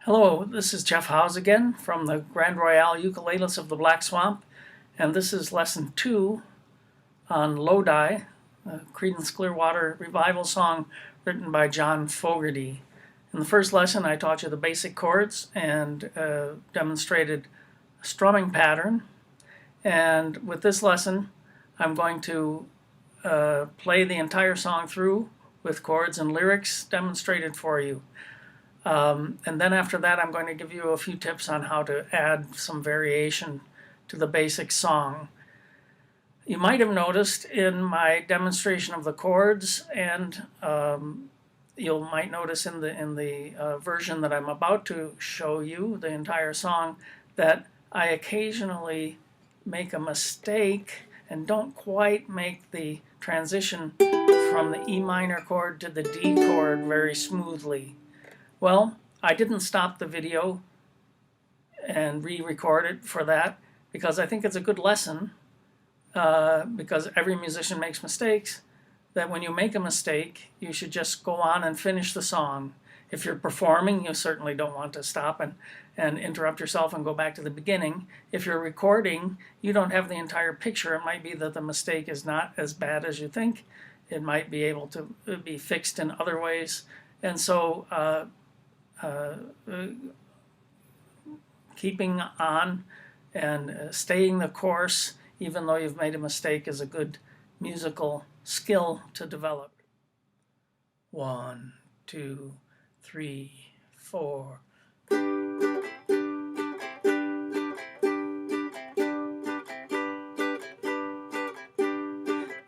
Hello, this is Jeff Howes again from the Grand Royale Ukuleles of the Black Swamp, and this is lesson 2 on Lodi, a Creedence Clearwater revival song written by John Fogerty. In the first lesson I taught you the basic chords and demonstrated a strumming pattern, and with this lesson I'm going to play the entire song through with chords and lyrics demonstrated for you. And then after that, I'm going to give you a few tips on how to add some variation to the basic song. You might have noticed in my demonstration of the chords, and you might notice in the version that I'm about to show you, the entire song, that I occasionally make a mistake and don't quite make the transition from the E minor chord to the D chord very smoothly. Well, I didn't stop the video and re-record it for that because I think it's a good lesson, because every musician makes mistakes, that when you make a mistake, you should just go on and finish the song. If you're performing, you certainly don't want to stop and interrupt yourself and go back to the beginning. If you're recording, you don't have the entire picture. It might be that the mistake is not as bad as you think. It might be able to be fixed in other ways. And so keeping on and staying the course, even though you've made a mistake, is a good musical skill to develop. 1, 2, 3, 4.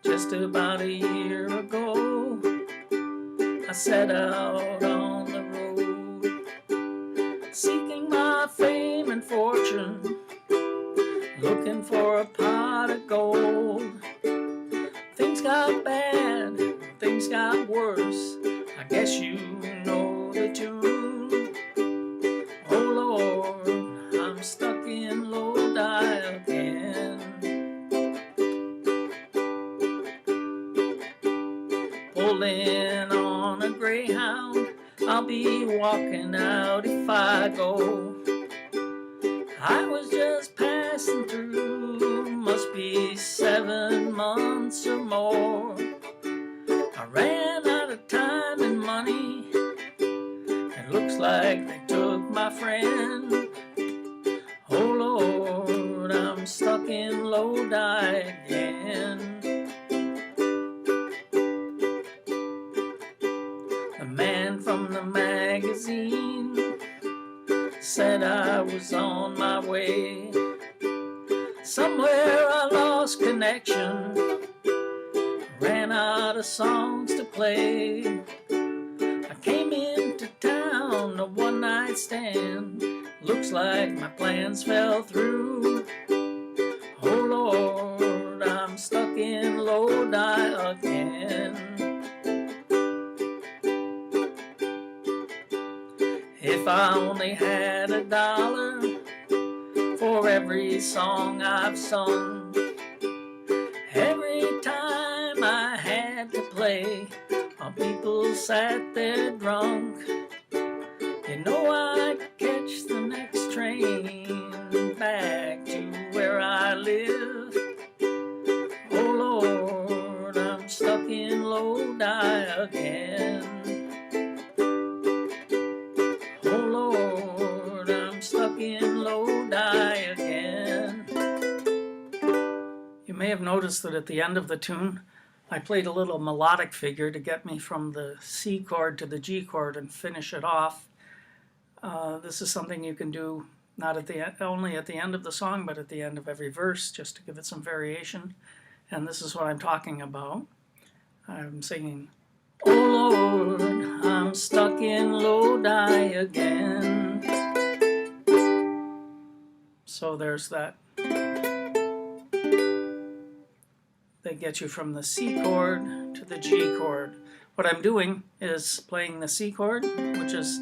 Just about a year ago, I set out on the road, seeking my fame and fortune, looking for a pot of gold. Things got bad, things got worse, I guess you know the tune. Oh Lord, I'm stuck in Lodi again. Pulled in on a Greyhound, I'll be walking out if I go. I was just passing through, must be 7 months or more. I ran out of time and money, it looks like they took my friend. Oh Lord, I'm stuck in Lodi again. The man from the magazine said I was on my way. Somewhere I lost connection, ran out of songs to play. I came into town, a one-night stand, looks like my plans fell through. Oh Lord, I'm stuck in Lodi again. If I only had $1 for every song I've sung, every time I had to play while people sat there drunk, you know I'd catch the next train back to where I live. Oh Lord, I'm stuck in Lodi again. Stuck in Lodi again. You may have noticed that at the end of the tune I played a little melodic figure to get me from the C chord to the G chord and finish it off. This is something you can do not at the only at the end of the song, but at the end of every verse, just to give it some variation. And this is what I'm talking about. I'm singing, oh Lord, I'm stuck in Lodi again. So there's that. They get you from the C chord to the G chord. What I'm doing is playing the C chord, which is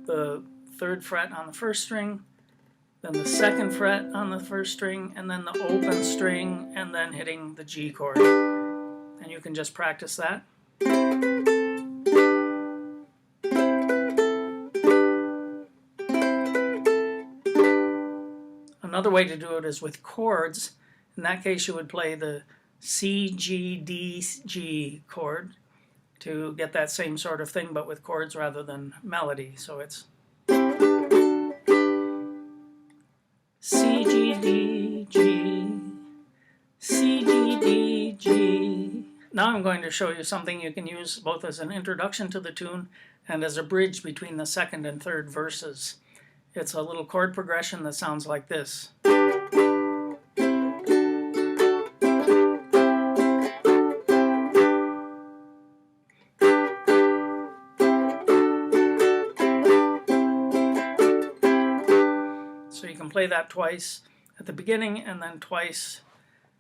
the 3rd fret on the 1st string, then the 2nd fret on the 1st string, and then the open string, and then hitting the G chord. And you can just practice that. Another way to do it is with chords. In that case, you would play the C, G, D, G chord to get that same sort of thing, but with chords rather than melody. So it's C, G, D, G, C, G, D, G. Now I'm going to show you something you can use both as an introduction to the tune and as a bridge between the second and third verses. It's a little chord progression that sounds like this. So you can play that twice at the beginning and then twice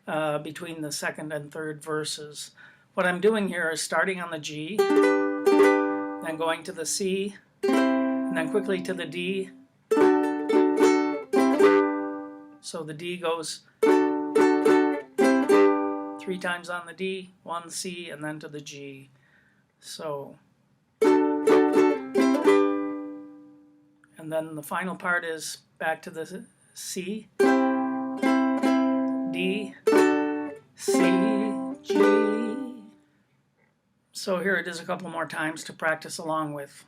between the second and third verses. What I'm doing here is starting on the G, then going to the C, and then quickly to the D. So the D goes 3 times on the D, 1 C, and then to the G. So, and then the final part is back to the C, D, C, G. So here it is a couple more times to practice along with.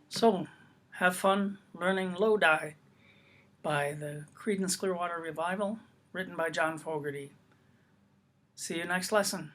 So, have fun learning Lodi by the Creedence Clearwater Revival, written by John Fogerty. See you next lesson.